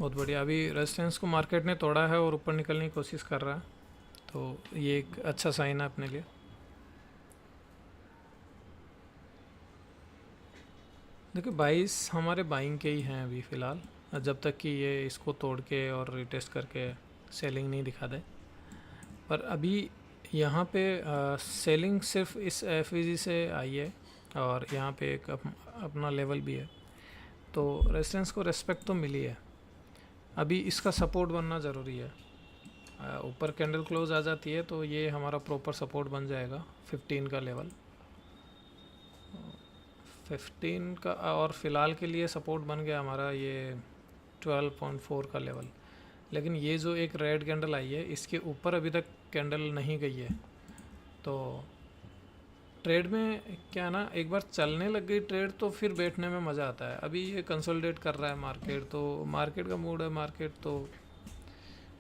बहुत बढ़िया। अभी रेजिस्टेंस को मार्केट ने तोड़ा है और ऊपर निकलने की कोशिश कर रहा है, तो ये एक अच्छा साइन है अपने लिए। देखिए 22 हमारे बाइंग के ही हैं अभी फ़िलहाल, जब तक कि ये इसको तोड़ के और रिटेस्ट करके सेलिंग नहीं दिखा दे। पर अभी यहाँ पे सेलिंग सिर्फ इस एफ से आई है, और यहाँ पे एक अपना लेवल भी है, तो रेजिस्टेंस को रेस्पेक्ट तो मिली है। अभी इसका सपोर्ट बनना ज़रूरी है। ऊपर कैंडल क्लोज आ जाती है तो ये हमारा प्रॉपर सपोर्ट बन जाएगा 15 का लेवल, 15 का। और फिलहाल के लिए सपोर्ट बन गया हमारा ये 12.4 का लेवल। लेकिन ये जो एक रेड कैंडल आई है इसके ऊपर अभी तक कैंडल नहीं गई है, तो ट्रेड में क्या ना, एक बार चलने लग गई ट्रेड तो फिर बैठने में मज़ा आता है। अभी ये कंसोलिडेट कर रहा है मार्केट, तो मार्केट का मूड है, मार्केट तो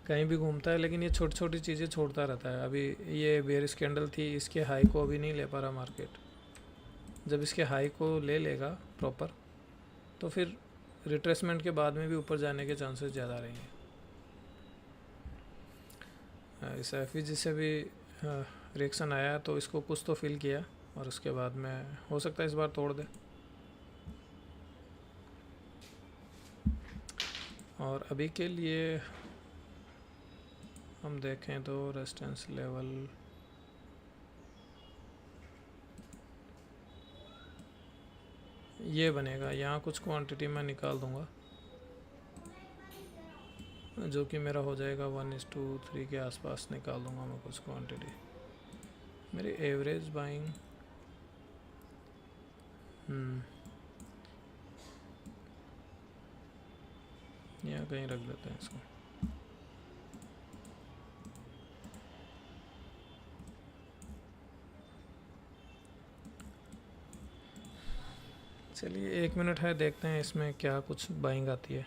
कहीं भी घूमता है, लेकिन ये छोटी छोटी चीज़ें छोड़ता रहता है। अभी ये बेयरिश कैंडल थी, इसके हाई को अभी नहीं ले पा रहा मार्केट। जब इसके हाई को ले लेगा प्रॉपर तो फिर रिट्रेसमेंट के बाद में भी ऊपर जाने के चांसेस ज़्यादा रहेंगे। इस एफ से भी रिएक्शन आया तो इसको कुछ तो फील किया, और उसके बाद में हो सकता है इस बार तोड़ दे। और अभी के लिए हम देखें तो रेजिस्टेंस लेवल ये बनेगा, यहाँ कुछ क्वांटिटी मैं निकाल दूंगा जो कि मेरा हो जाएगा 1:3 के आसपास निकाल दूंगा मैं कुछ क्वांटिटी। मेरी एवरेज बाइंग यहाँ कहीं रख देते हैं इसको। चलिए 1 मिनट है, देखते हैं इसमें क्या कुछ बाइंग आती है।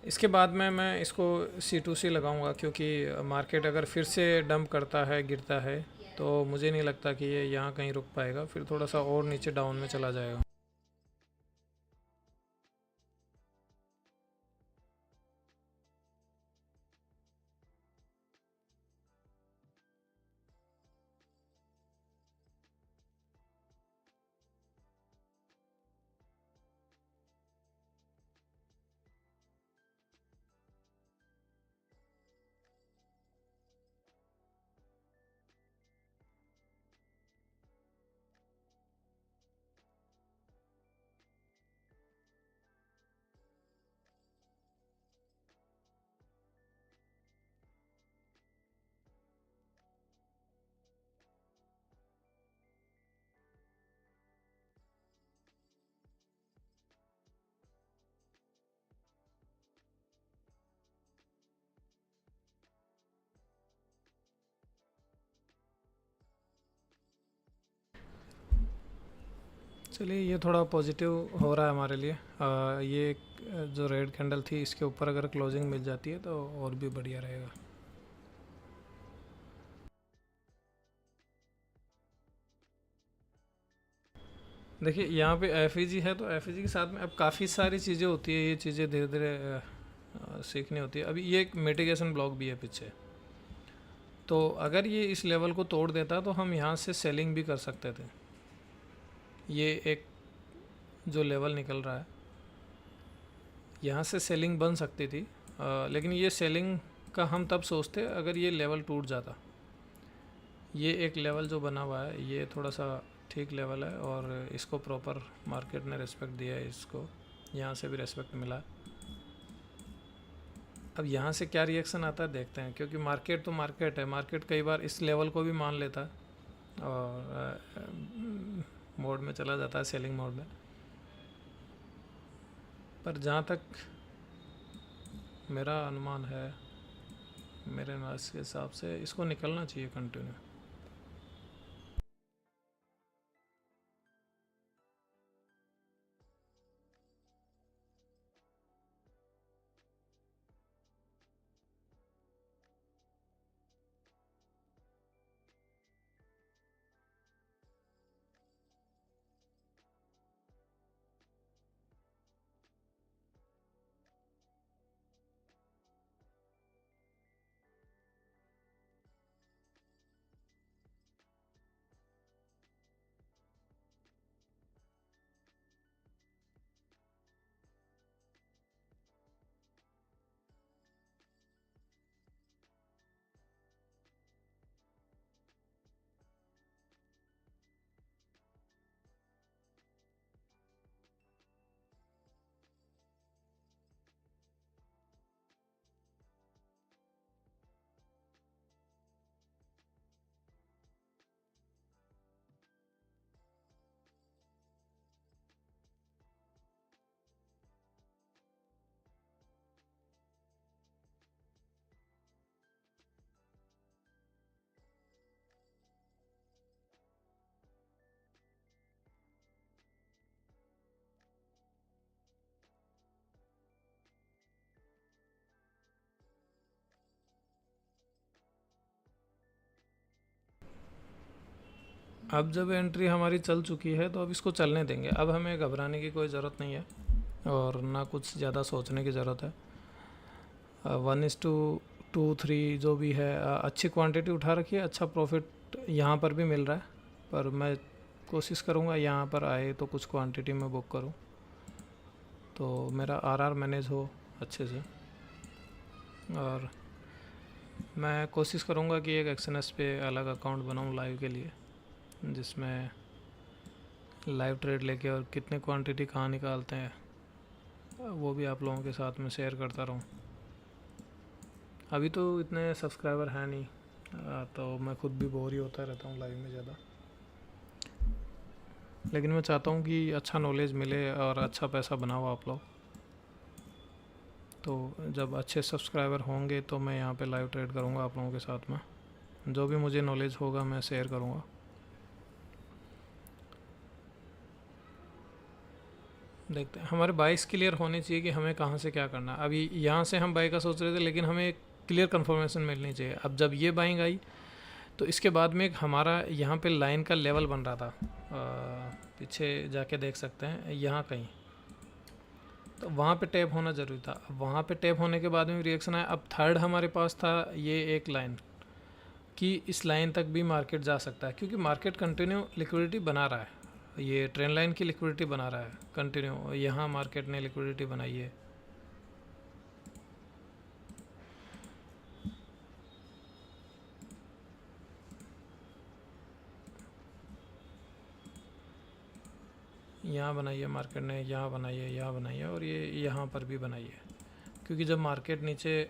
इसके बाद में मैं इसको C2C लगाऊंगा, क्योंकि मार्केट अगर फिर से डंप करता है, गिरता है, तो मुझे नहीं लगता कि ये यहाँ कहीं रुक पाएगा, फिर थोड़ा सा और नीचे डाउन में चला जाएगा। चलिए ये थोड़ा पॉजिटिव हो रहा है हमारे लिए। ये जो रेड कैंडल थी इसके ऊपर अगर क्लोजिंग मिल जाती है तो और भी बढ़िया रहेगा। देखिए यहाँ पे एफ है, तो एफ के साथ में अब काफ़ी सारी चीज़ें होती है, ये चीज़ें धीरे धीरे सीखनी होती है। अभी ये एक मिटिगेशन ब्लॉक भी है पीछे, तो अगर ये इस लेवल को तोड़ देता तो हम यहाँ से सेलिंग भी कर सकते थे। ये एक जो लेवल निकल रहा है यहाँ से सेलिंग बन सकती थी, लेकिन ये सेलिंग का हम तब सोचते अगर ये लेवल टूट जाता। ये एक लेवल जो बना हुआ है ये थोड़ा सा ठीक लेवल है, और इसको प्रॉपर मार्केट ने रिस्पेक्ट दिया है, इसको यहाँ से भी रिस्पेक्ट मिला। अब यहाँ से क्या रिएक्शन आता है देखते हैं, क्योंकि मार्केट तो मार्केट है, मार्केट कई बार इस लेवल को भी मान लेता है और मोड में चला जाता है, सेलिंग मोड में। पर जहाँ तक मेरा अनुमान है, मेरे एनालिसिस के हिसाब से इसको निकलना चाहिए कंटिन्यू। अब जब एंट्री हमारी चल चुकी है तो अब इसको चलने देंगे। अब हमें घबराने की कोई ज़रूरत नहीं है और ना कुछ ज़्यादा सोचने की ज़रूरत है। 1:2 3 जो भी है, अच्छी क्वांटिटी उठा रखी है, अच्छा प्रॉफिट यहाँ पर भी मिल रहा है। पर मैं कोशिश करूँगा यहाँ पर आए तो कुछ क्वांटिटी में बुक करूँ तो मेरा आरआर मैनेज हो अच्छे से। और मैं कोशिश करूँगा कि एक एक्सएनएस पे अलग अकाउंट बनाऊँ लाइव के लिए, जिसमें लाइव ट्रेड लेके और कितने क्वांटिटी कहाँ निकालते हैं वो भी आप लोगों के साथ में शेयर करता रहूँ। अभी तो इतने सब्सक्राइबर हैं नहीं, तो मैं खुद भी बोर ही होता रहता हूँ लाइव में ज़्यादा। लेकिन मैं चाहता हूँ कि अच्छा नॉलेज मिले और अच्छा पैसा बनाओ आप लोग। तो जब अच्छे सब्सक्राइबर होंगे तो मैं यहाँ पे लाइव ट्रेड करूँगा आप लोगों के साथ में। जो भी मुझे नॉलेज होगा मैं शेयर करूँगा। देखते हैं, हमारे बाइस क्लियर होनी चाहिए कि हमें कहाँ से क्या करना है। अभी यहाँ से हम बाई का सोच रहे थे, लेकिन हमें क्लियर कंफर्मेशन मिलनी चाहिए। अब जब ये बाइंग आई तो इसके बाद में एक हमारा यहाँ पे लाइन का लेवल बन रहा था, पीछे जाके देख सकते हैं यहाँ कहीं, तो वहाँ पे टैप होना ज़रूरी था। अब वहाँ पे टैप होने के बाद में रिएक्शन आया। अब थर्ड हमारे पास था ये एक लाइन कि इस लाइन तक भी मार्केट जा सकता है, क्योंकि मार्केट कंटिन्यू लिक्विडिटी बना रहा है। ये ट्रेंड लाइन की लिक्विडिटी बना रहा है कंटिन्यू। यहाँ मार्केट ने लिक्विडिटी बनाई है। यहाँ बनाई है मार्केट ने, यहाँ बनाई है, यहाँ बनाई है, और ये यहाँ पर भी बनाई है। क्योंकि जब मार्केट नीचे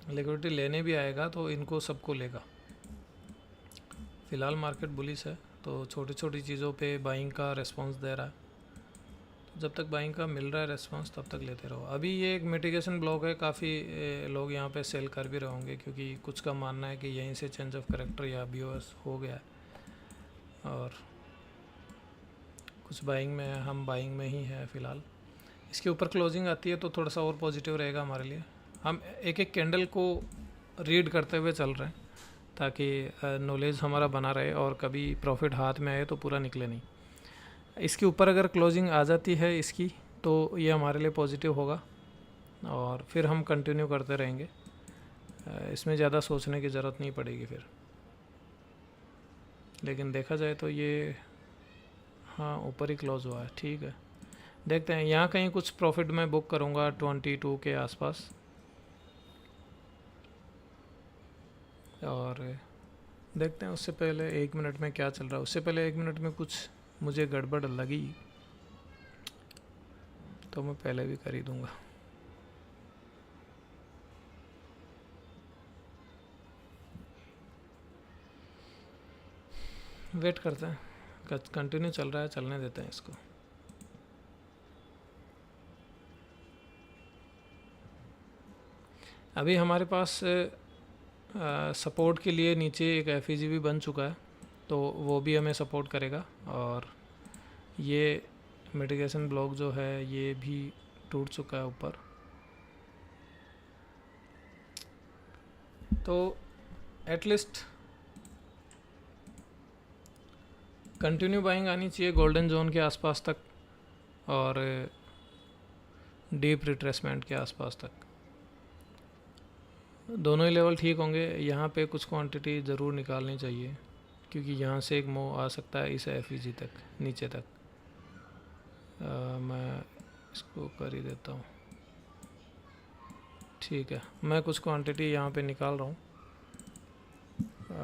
लिक्विडिटी लेने भी आएगा तो इनको सबको लेगा। फ़िलहाल मार्केट बुलिश है तो छोटी छोटी चीज़ों पे बाइंग का रेस्पॉन्स दे रहा है। तो जब तक बाइंग का मिल रहा है रेस्पॉन्स तब तक लेते रहो। अभी ये एक मिटिगेशन ब्लॉक है, काफ़ी लोग यहाँ पे सेल कर भी रहे होंगे, क्योंकि कुछ का मानना है कि यहीं से चेंज ऑफ करेक्टर या बीओएस हो गया है। और कुछ बाइंग में है, हम बाइंग में ही है फ़िलहाल। इसके ऊपर क्लोजिंग आती है तो थोड़ा सा और पॉजिटिव रहेगा हमारे लिए। हम एक एक कैंडल को रीड करते हुए चल रहे हैं ताकि नॉलेज हमारा बना रहे और कभी प्रॉफिट हाथ में आए तो पूरा निकले नहीं। इसके ऊपर अगर क्लोजिंग आ जाती है इसकी तो ये हमारे लिए पॉजिटिव होगा और फिर हम कंटिन्यू करते रहेंगे। इसमें ज़्यादा सोचने की ज़रूरत नहीं पड़ेगी फिर। लेकिन देखा जाए तो ये हाँ ऊपर ही क्लोज हुआ है, ठीक है। देखते हैं, यहाँ कहीं कुछ प्रॉफिट मैं बुक करूँगा 22 के आसपास। और देखते हैं उससे पहले 1 मिनट में क्या चल रहा है। उससे पहले 1 मिनट में कुछ मुझे गड़बड़ लगी तो मैं पहले भी कर ही दूँगा। वेट करते हैं, कंटिन्यू चल रहा है, चलने देते हैं इसको। अभी हमारे पास सपोर्ट के लिए नीचे एक एफईजी भी बन चुका है, तो वो भी हमें सपोर्ट करेगा। और ये मिटिगेशन ब्लॉक जो है ये भी टूट चुका है ऊपर। तो एटलीस्ट कंटिन्यू बाइंग आनी चाहिए गोल्डन जोन के आसपास तक और डीप रिट्रेसमेंट के आसपास तक। दोनों ही लेवल ठीक होंगे। यहाँ पे कुछ क्वांटिटी ज़रूर निकालनी चाहिए, क्योंकि यहाँ से एक मूव आ सकता है इस एफईजी तक, नीचे तक। मैं इसको कर ही देता हूँ, ठीक है। मैं कुछ क्वांटिटी यहाँ पे निकाल रहा हूँ,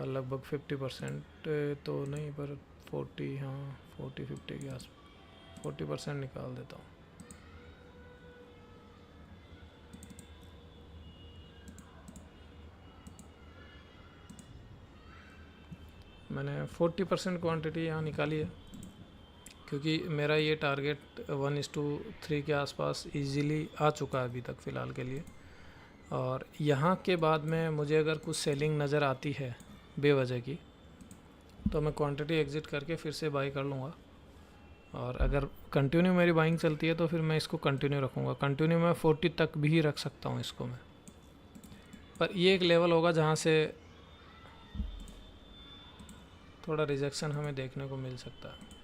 लगभग 50% तो नहीं पर 40, हाँ 40-50 के आस 40% निकाल देता हूँ। मैंने 40% क्वांटिटी यहाँ निकाली है, क्योंकि मेरा ये टारगेट 1:3 के आसपास इजीली आ चुका है अभी तक फ़िलहाल के लिए। और यहाँ के बाद में मुझे अगर कुछ सेलिंग नज़र आती है बेवजह की तो मैं क्वांटिटी एग्ज़िट करके फिर से बाई कर लूँगा। और अगर कंटिन्यू मेरी बाइंग चलती है तो फिर मैं इसको कंटिन्यू रखूँगा। कंटिन्यू मैं 40 तक भी रख सकता हूँ इसको मैं, पर ये एक लेवल होगा जहाँ से थोड़ा रिजेक्शन हमें देखने को मिल सकता है।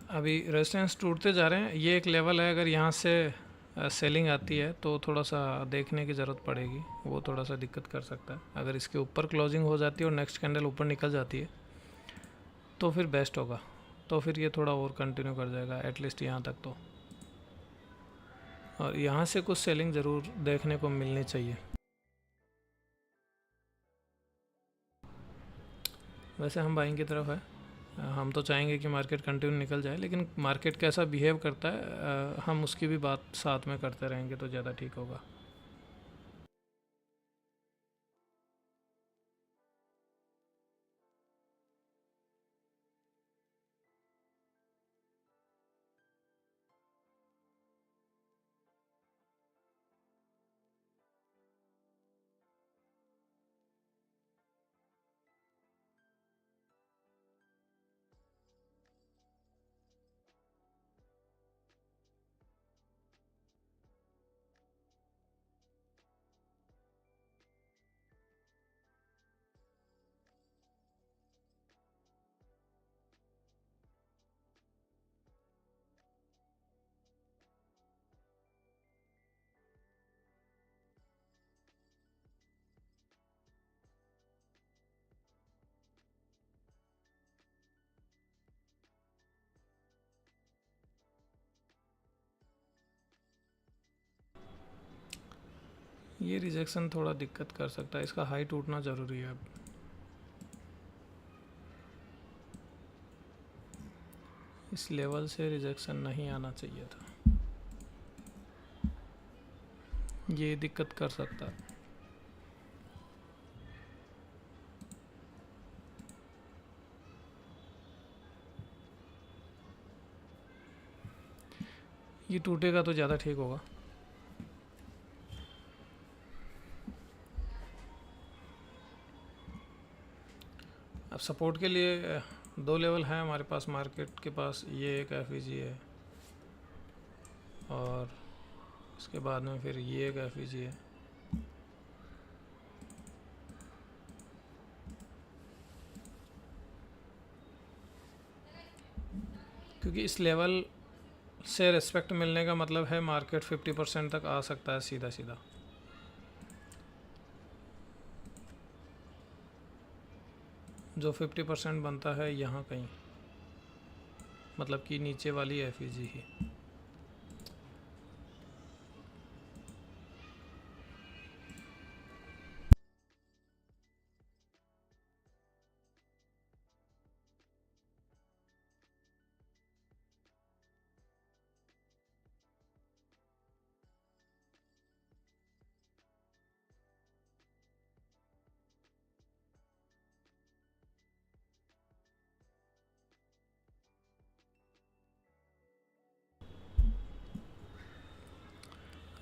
अभी रेजिस्टेंस टूटते जा रहे हैं। ये एक लेवल है, अगर यहाँ से सेलिंग आती है तो थोड़ा सा देखने की ज़रूरत पड़ेगी, वो थोड़ा सा दिक्कत कर सकता है। अगर इसके ऊपर क्लोजिंग हो जाती है और नेक्स्ट कैंडल ऊपर निकल जाती है तो फिर बेस्ट होगा, तो फिर ये थोड़ा और कंटिन्यू कर जाएगा एटलीस्ट यहाँ तक तो, और यहाँ से कुछ सेलिंग ज़रूर देखने को मिलनी चाहिए। वैसे हम बाइंग की तरफ है, हम तो चाहेंगे कि मार्केट कंटिन्यू निकल जाए, लेकिन मार्केट कैसा बिहेव करता है हम उसकी भी बात साथ में करते रहेंगे तो ज़्यादा ठीक होगा। ये रिजेक्शन थोड़ा दिक्कत कर सकता है, इसका हाई टूटना ज़रूरी है। अब इस लेवल से रिजेक्शन नहीं आना चाहिए था, ये दिक्कत कर सकता है। ये टूटेगा तो ज़्यादा ठीक होगा। अब सपोर्ट के लिए दो लेवल हैं हमारे पास, मार्केट के पास ये एक एफईजी है और उसके बाद में फिर ये एक एफईजी है। क्योंकि इस लेवल से रिस्पेक्ट मिलने का मतलब है मार्केट 50% तक आ सकता है सीधा सीधा। जो 50% बनता है यहाँ कहीं, मतलब कि नीचे वाली एफईजी ही।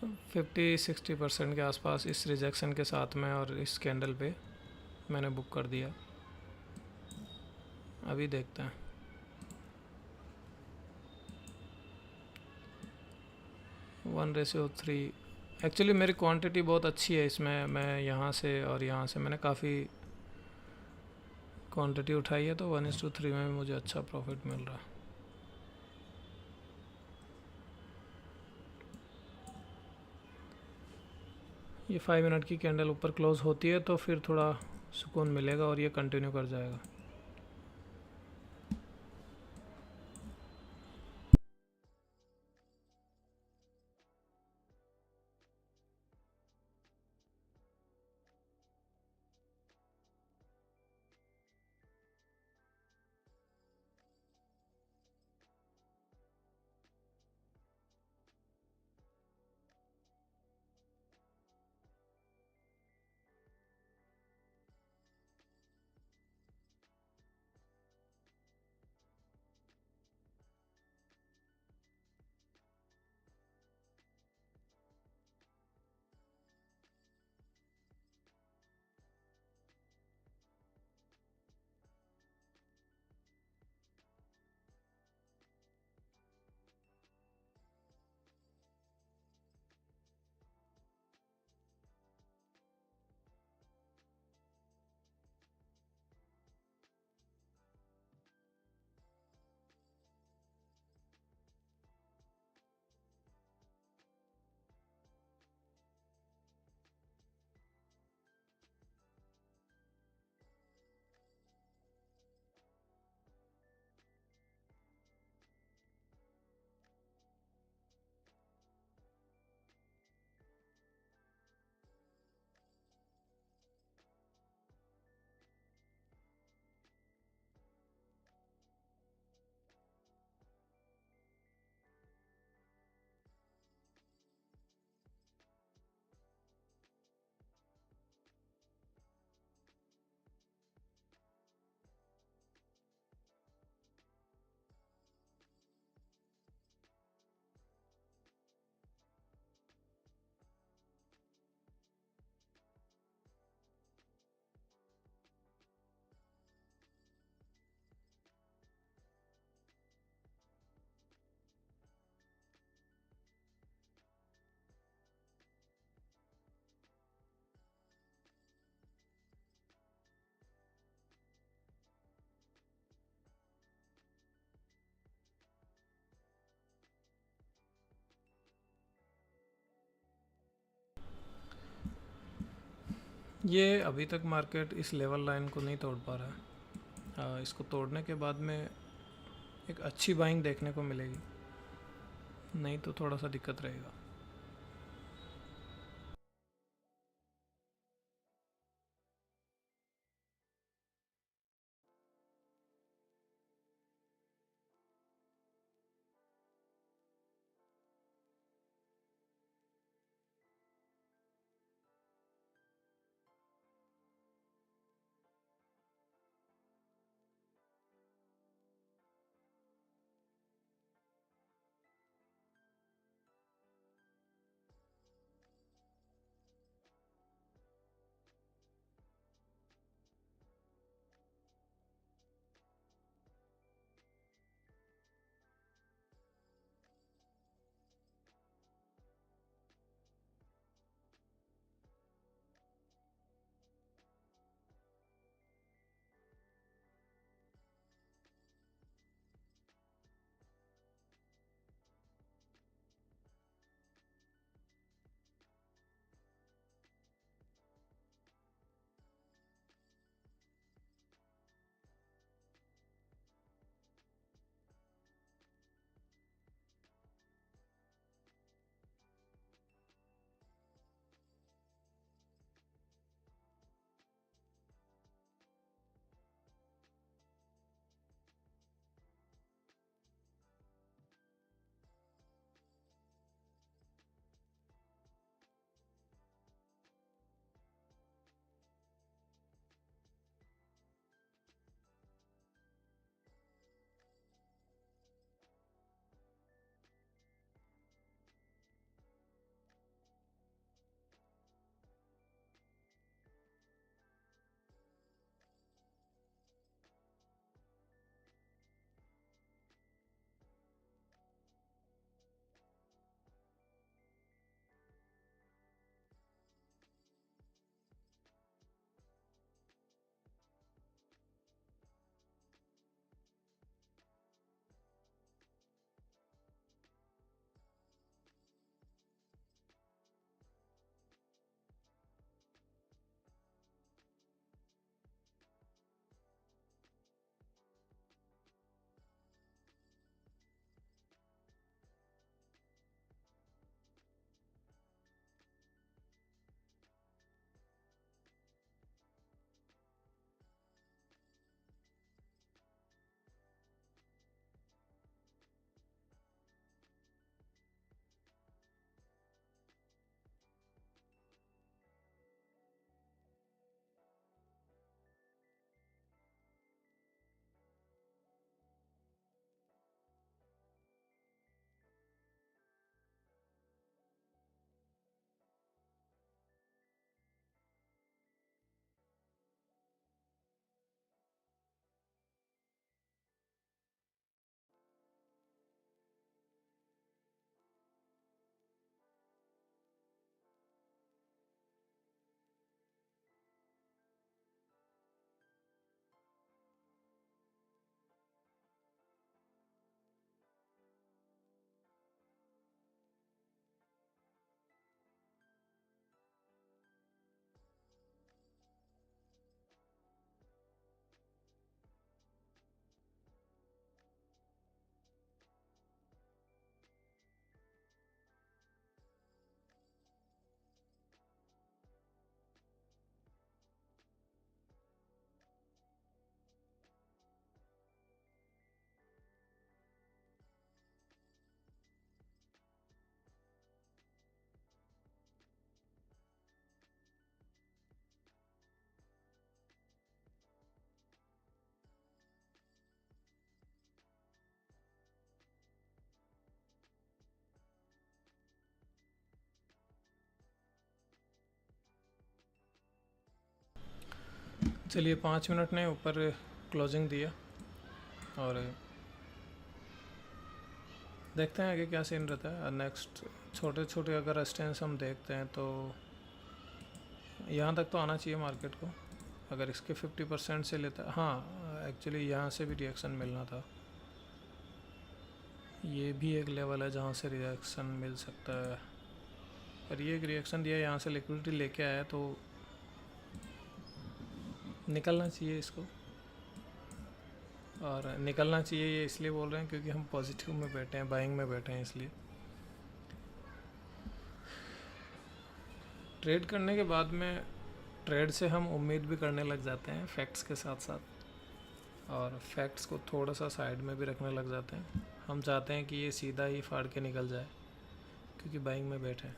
50-60% के आसपास इस रिजेक्शन के साथ में और इस कैंडल पे मैंने बुक कर दिया। अभी देखते हैं। 1:3। एक्चुअली मेरी क्वांटिटी बहुत अच्छी है इसमें, मैं यहाँ से और यहाँ से मैंने काफ़ी क्वांटिटी उठाई है, तो 1:3 में भी मुझे अच्छा प्रॉफिट मिल रहा है। ये 5 मिनट की कैंडल ऊपर क्लोज होती है तो फिर थोड़ा सुकून मिलेगा और ये कंटिन्यू कर जाएगा। ये अभी तक मार्केट इस लेवल लाइन को नहीं तोड़ पा रहा है। इसको तोड़ने के बाद में एक अच्छी बाइंग देखने को मिलेगी, नहीं तो थोड़ा सा दिक्कत रहेगा। चलिए 5 मिनट ने ऊपर क्लोजिंग दिया और देखते हैं आगे क्या सीन रहता है। नेक्स्ट छोटे छोटे अगर रेजिस्टेंस हम देखते हैं तो यहाँ तक तो आना चाहिए मार्केट को। अगर इसके 50% से लेता है, हाँ एक्चुअली यहाँ से भी रिएक्शन मिलना था। ये भी एक लेवल है जहाँ से रिएक्शन मिल सकता है, पर ये एक रिएक्शन दिया, यहाँ से लिक्विडिटी लेके आया तो निकलना चाहिए इसको। और निकलना चाहिए ये इसलिए बोल रहे हैं क्योंकि हम पॉजिटिव में बैठे हैं, बाइंग में बैठे हैं। इसलिए ट्रेड करने के बाद में ट्रेड से हम उम्मीद भी करने लग जाते हैं फैक्ट्स के साथ साथ, और फैक्ट्स को थोड़ा सा साइड में भी रखने लग जाते हैं। हम चाहते हैं कि ये सीधा ही फाड़ के निकल जाए क्योंकि बाइंग में बैठे हैं।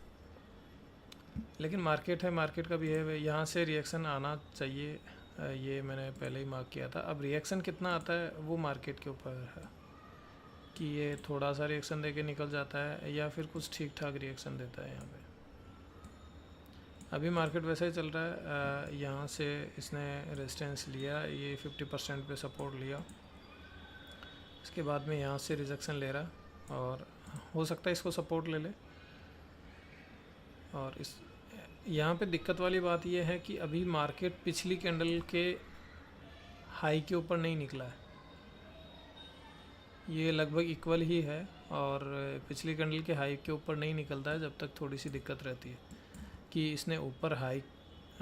लेकिन मार्केट है, मार्केट का बिहेव है, यहाँ से रिएक्शन आना चाहिए। ये मैंने पहले ही मार्क किया था। अब रिएक्शन कितना आता है वो मार्केट के ऊपर है कि ये थोड़ा सा रिएक्शन देके निकल जाता है या फिर कुछ ठीक ठाक रिएक्शन देता है। यहाँ पे अभी मार्केट वैसे ही चल रहा है। यहाँ से इसने रेजिस्टेंस लिया, ये 50% पे सपोर्ट लिया, इसके बाद में यहाँ से रिजेक्शन ले रहा और हो सकता है इसको सपोर्ट ले ले। और इस यहाँ पे दिक्कत वाली बात यह है कि अभी मार्केट पिछली कैंडल के हाई के ऊपर नहीं निकला है, ये लगभग इक्वल ही है और पिछली कैंडल के हाई के ऊपर नहीं निकलता है जब तक थोड़ी सी दिक्कत रहती है कि इसने ऊपर हाई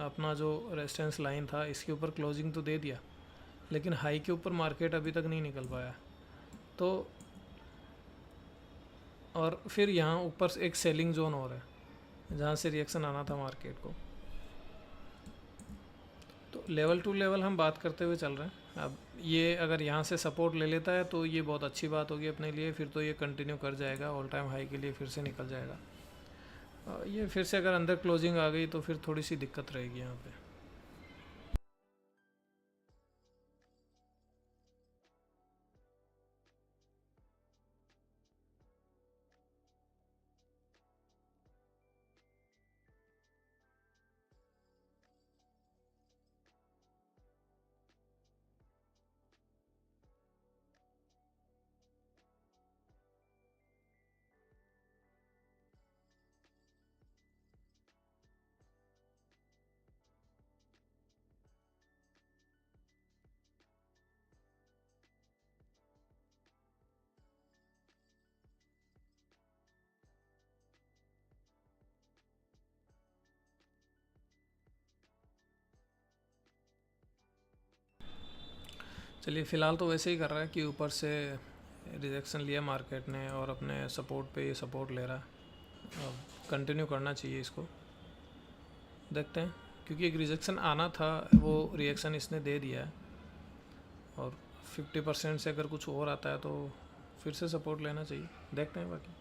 अपना जो रेजिस्टेंस लाइन था इसके ऊपर क्लोजिंग तो दे दिया, लेकिन हाई के ऊपर मार्केट अभी तक नहीं निकल पाया। तो और फिर यहाँ ऊपर से एक सेलिंग जोन और है जहाँ से रिएक्शन आना था मार्केट को। तो लेवल टू लेवल हम बात करते हुए चल रहे हैं। अब ये अगर यहाँ से सपोर्ट ले लेता है तो ये बहुत अच्छी बात होगी अपने लिए, फिर तो ये कंटिन्यू कर जाएगा, ऑल टाइम हाई के लिए फिर से निकल जाएगा। ये फिर से अगर अंदर क्लोजिंग आ गई तो फिर थोड़ी सी दिक्कत रहेगी यहाँ पे। चलिए फ़िलहाल तो वैसे ही कर रहा है कि ऊपर से रिजेक्शन लिया मार्केट ने और अपने सपोर्ट पे ये सपोर्ट ले रहा है। अब कंटिन्यू करना चाहिए इसको, देखते हैं, क्योंकि एक रिजेक्शन आना था वो रिएक्शन इसने दे दिया है और 50% से अगर कुछ और आता है तो फिर से सपोर्ट लेना चाहिए, देखते हैं बाकी।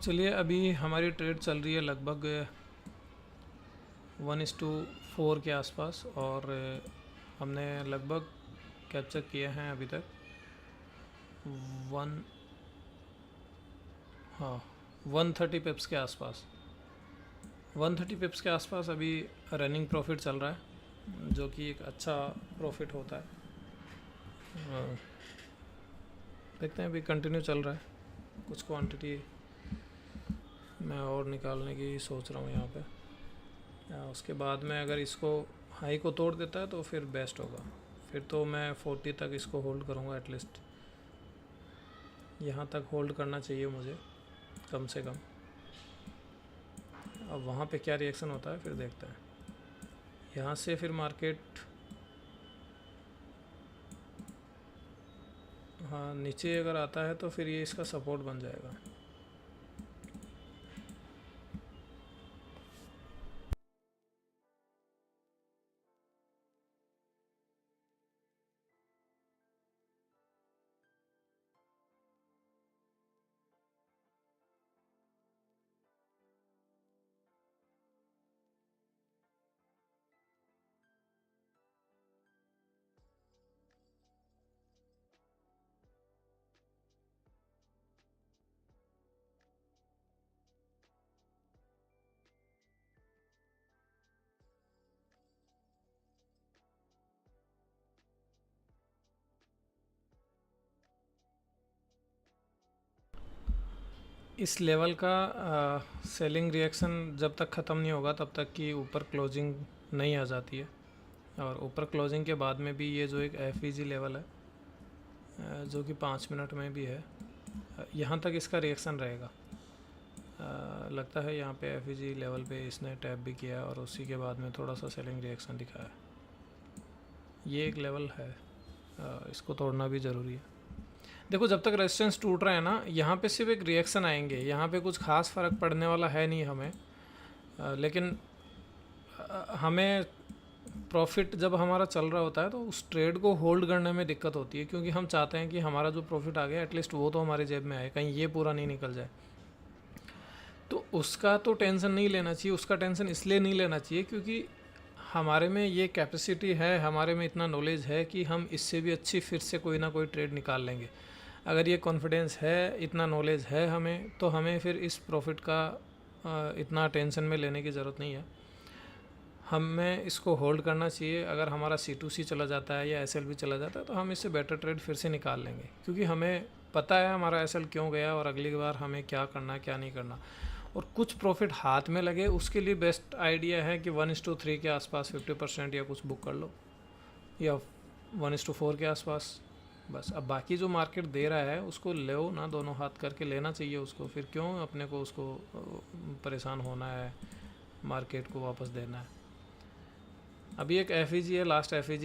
चलिए अभी हमारी ट्रेड चल रही है लगभग 1:4 के आसपास और हमने लगभग कैप्चर किए हैं अभी तक 1 हाँ 130 पिप्स के आसपास, 130 पिप्स के आसपास अभी रनिंग प्रॉफिट चल रहा है, जो कि एक अच्छा प्रॉफिट होता है। देखते हैं, अभी कंटिन्यू चल रहा है। कुछ क्वांटिटी मैं और निकालने की सोच रहा हूँ यहाँ पे। उसके बाद में अगर इसको हाई को तोड़ देता है तो फिर बेस्ट होगा, फिर तो मैं 40 तक इसको होल्ड करूँगा एटलीस्ट। यहाँ तक होल्ड करना चाहिए मुझे कम से कम। अब वहाँ पे क्या रिएक्शन होता है फिर देखते हैं। यहाँ से फिर मार्केट हाँ नीचे अगर आता है तो फिर ये इसका सपोर्ट बन जाएगा। इस लेवल का सेलिंग रिएक्शन जब तक ख़त्म नहीं होगा तब तक कि ऊपर क्लोजिंग नहीं आ जाती है। और ऊपर क्लोजिंग के बाद में भी ये जो एक एफ लेवल है जो कि 5 मिनट में भी है, यहाँ तक इसका रिएक्शन रहेगा। लगता है यहाँ पे एफ लेवल पे इसने टैप भी किया और उसी के बाद में थोड़ा सा सेलिंग रिएक्शन दिखाया। ये एक लेवल है, इसको तोड़ना भी ज़रूरी है। देखो जब तक रेजिस्टेंस टूट रहा है ना, यहाँ पे सिर्फ एक रिएक्शन आएंगे, यहाँ पे कुछ खास फ़र्क पड़ने वाला है नहीं हमें। लेकिन हमें प्रॉफिट जब हमारा चल रहा होता है तो उस ट्रेड को होल्ड करने में दिक्कत होती है, क्योंकि हम चाहते हैं कि हमारा जो प्रॉफिट आ गया एटलीस्ट वो तो हमारी जेब में आए, कहीं ये पूरा नहीं निकल जाए। तो उसका तो टेंशन नहीं लेना चाहिए। उसका टेंशन इसलिए नहीं लेना चाहिए क्योंकि हमारे में ये कैपेसिटी है, हमारे में इतना नॉलेज है कि हम इससे भी अच्छी फिर से कोई ना कोई ट्रेड निकाल लेंगे। अगर ये कॉन्फिडेंस है, इतना नॉलेज है हमें, तो हमें फिर इस प्रॉफिट का इतना टेंशन में लेने की ज़रूरत नहीं है। हमें इसको होल्ड करना चाहिए। अगर हमारा C2C चला जाता है या SL भी चला जाता है तो हम इससे बेटर ट्रेड फिर से निकाल लेंगे, क्योंकि हमें पता है हमारा SL क्यों गया और अगली बार हमें क्या करना है क्या नहीं करना। और कुछ प्रॉफिट हाथ में लगे उसके लिए बेस्ट आइडिया है कि 1:3 के आसपास 50% या कुछ बुक कर लो, या 1:4 के आसपास। बस अब बाकी जो मार्केट दे रहा है उसको लो ना, दोनों हाथ करके लेना चाहिए उसको। फिर क्यों अपने को उसको परेशान होना है, मार्केट को वापस देना है। अभी एक FEG है, लास्ट FEG,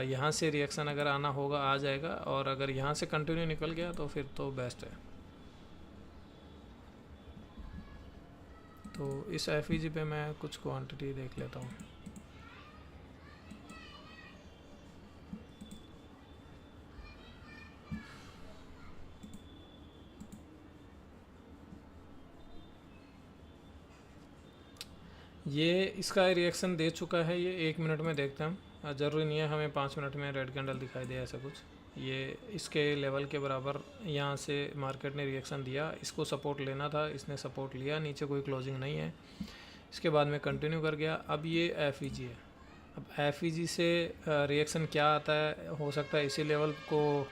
यहाँ से रिएक्शन अगर आना होगा आ जाएगा, और अगर यहाँ से कंटिन्यू निकल गया तो फिर तो बेस्ट है। तो इस FEG पे मैं कुछ क्वांटिटी देख लेता हूँ। ये इसका रिएक्शन दे चुका है, ये 1 मिनट में देखते हैं हम। ज़रूरी नहीं है हमें 5 मिनट में रेड कैंडल दिखाई दे ऐसा कुछ। ये इसके लेवल के बराबर यहाँ से मार्केट ने रिएक्शन दिया, इसको सपोर्ट लेना था, इसने सपोर्ट लिया, नीचे कोई क्लोजिंग नहीं है। इसके बाद में कंटिन्यू कर गया। अब ये FEG है। अब FEG से रिएक्शन क्या आता है, हो सकता है इसी लेवल को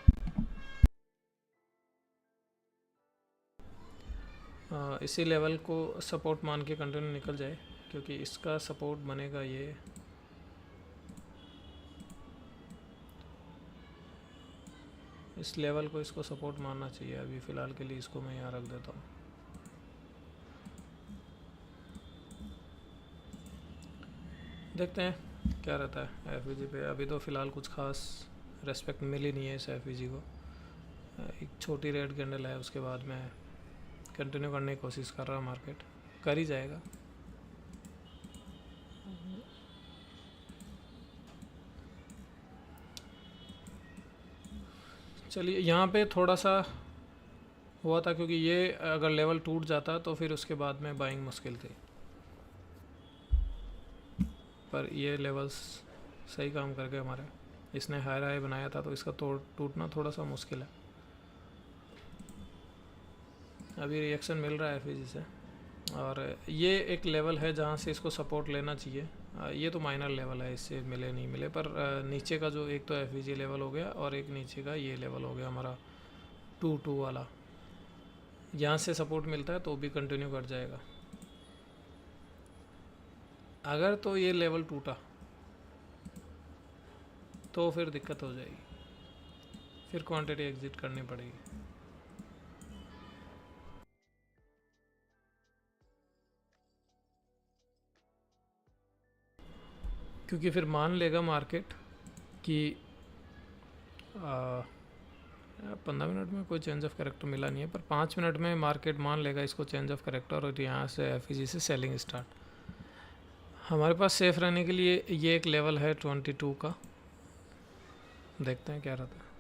इसी लेवल को सपोर्ट मान के कंटिन्यू निकल जाए, क्योंकि इसका सपोर्ट बनेगा ये। इस लेवल को इसको सपोर्ट मानना चाहिए। अभी फ़िलहाल के लिए इसको मैं यहाँ रख देता हूँ। देखते हैं क्या रहता है FEG पे। अभी तो फ़िलहाल कुछ खास रेस्पेक्ट मिली नहीं है इस FEG को। एक छोटी रेड कैंडल है, उसके बाद में कंटिन्यू करने की कोशिश कर रहा है मार्केट, कर ही जाएगा। चलिए, यहाँ पे थोड़ा सा हुआ था, क्योंकि ये अगर लेवल टूट जाता तो फिर उसके बाद में बाइंग मुश्किल थी, पर ये लेवल्स सही काम कर गए हमारे। इसने हायर हाई बनाया था तो इसका टूटना थोड़ा सा मुश्किल है। अभी रिएक्शन मिल रहा है FEG से, और ये एक लेवल है जहाँ से इसको सपोर्ट लेना चाहिए। ये तो माइनर लेवल है, इससे मिले नहीं मिले, पर नीचे का जो एक तो FEG लेवल हो गया और एक नीचे का ये लेवल हो गया हमारा 2-2 वाला। यहाँ से सपोर्ट मिलता है तो भी कंटिन्यू कर जाएगा। अगर तो ये लेवल टूटा तो फिर दिक्कत हो जाएगी, फिर क्वांटिटी एग्जिट करनी पड़ेगी। क्योंकि फिर मान लेगा मार्केट कि 15 मिनट में कोई चेंज ऑफ कैरेक्टर मिला नहीं है, पर 5 मिनट में मार्केट मान लेगा इसको चेंज ऑफ कैरेक्टर, और यहाँ से FEG से सेलिंग स्टार्ट। हमारे पास सेफ रहने के लिए ये एक लेवल है 22 का, देखते हैं क्या रहता है।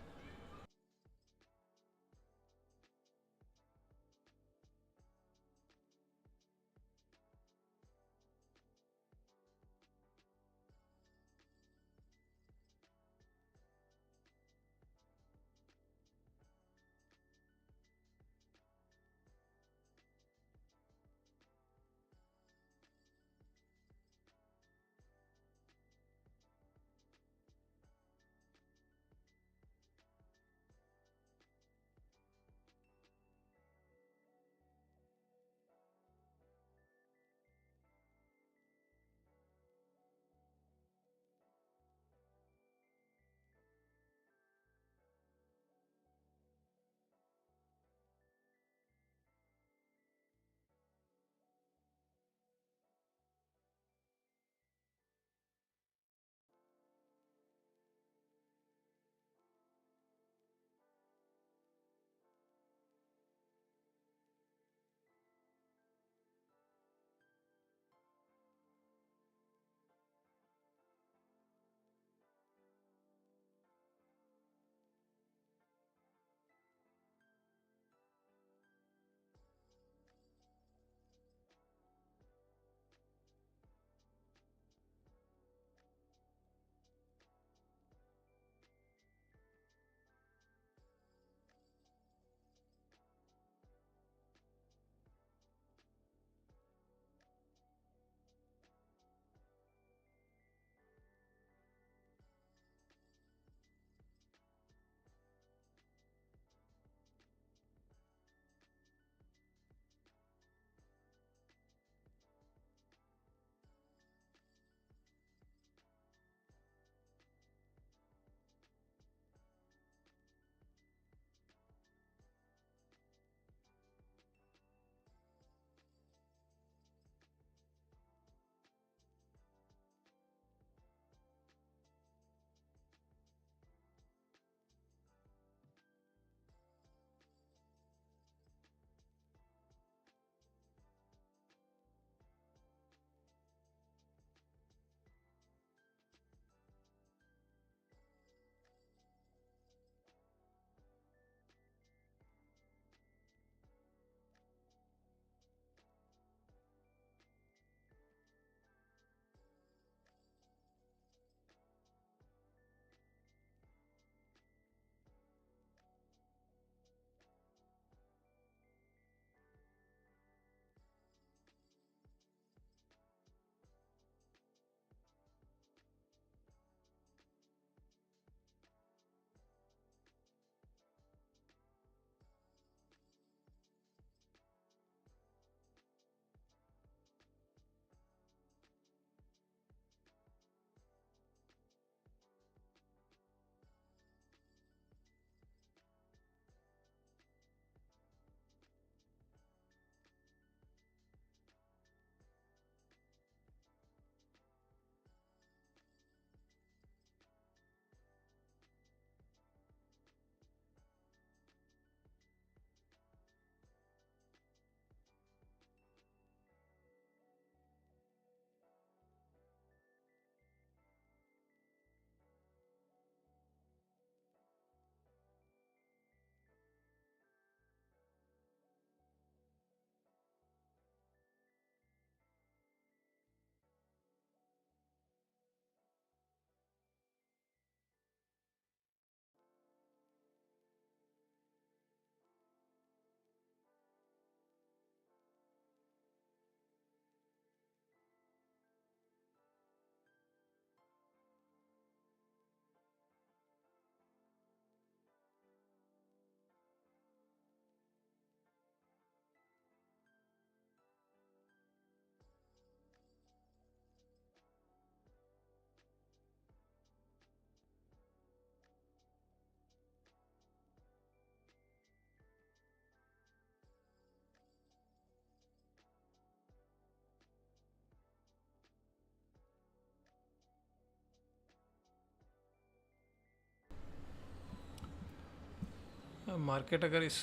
मार्केट अगर इस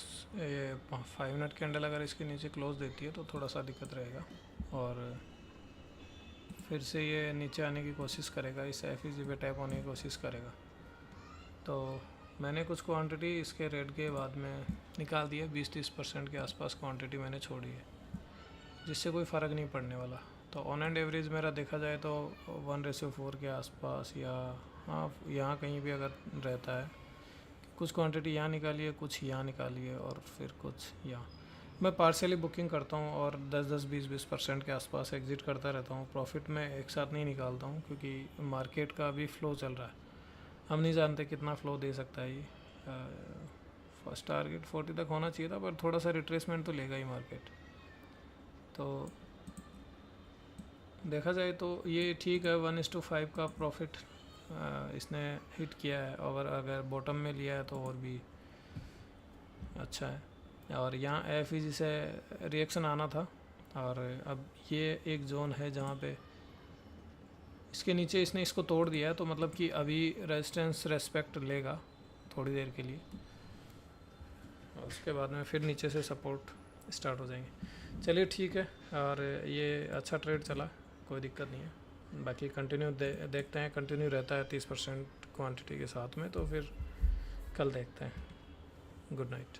5 मिनट कैंडल अगर इसके नीचे क्लोज देती है तो थोड़ा सा दिक्कत रहेगा, और फिर से ये नीचे आने की कोशिश करेगा, इस FEG पे टैप होने की कोशिश करेगा। तो मैंने कुछ क्वांटिटी इसके रेट के बाद में निकाल दिया, 20-30% के आसपास क्वांटिटी मैंने छोड़ी है, जिससे कोई फ़र्क नहीं पड़ने वाला। तो ऑन एंड एवरेज मेरा देखा जाए तो 1:4 के आसपास, या हाँ यहाँ कहीं भी अगर रहता है, कुछ क्वांटिटी यहाँ निकालिए, कुछ यहाँ निकालिए, और फिर कुछ यहाँ। मैं पार्शियली बुकिंग करता हूँ और 10-10, 20-20% के आसपास एग्ज़िट करता रहता हूँ। प्रॉफिट में एक साथ नहीं निकालता हूँ, क्योंकि मार्केट का भी फ़्लो चल रहा है, हम नहीं जानते कितना फ़्लो दे सकता है ये। फर्स्ट टारगेट 40 तक होना चाहिए था, पर थोड़ा सा रिट्रेसमेंट तो लेगा ही मार्केट। तो देखा जाए तो ये ठीक है, 1:5 का प्रॉफिट इसने हिट किया है, और अगर बॉटम में लिया है तो और भी अच्छा है। और यहाँ FEG से रिएक्शन आना था, और अब ये एक जोन है जहाँ पे इसके नीचे इसने इसको तोड़ दिया है, तो मतलब कि अभी रेजिस्टेंस रेस्पेक्ट लेगा थोड़ी देर के लिए, और उसके बाद में फिर नीचे से सपोर्ट स्टार्ट हो जाएंगे। चलिए ठीक है, और ये अच्छा ट्रेड चला, कोई दिक्कत नहीं है। बाकी कंटिन्यू देखते हैं, कंटिन्यू रहता है 30% क्वांटिटी के साथ में, तो फिर कल देखते हैं। Good night.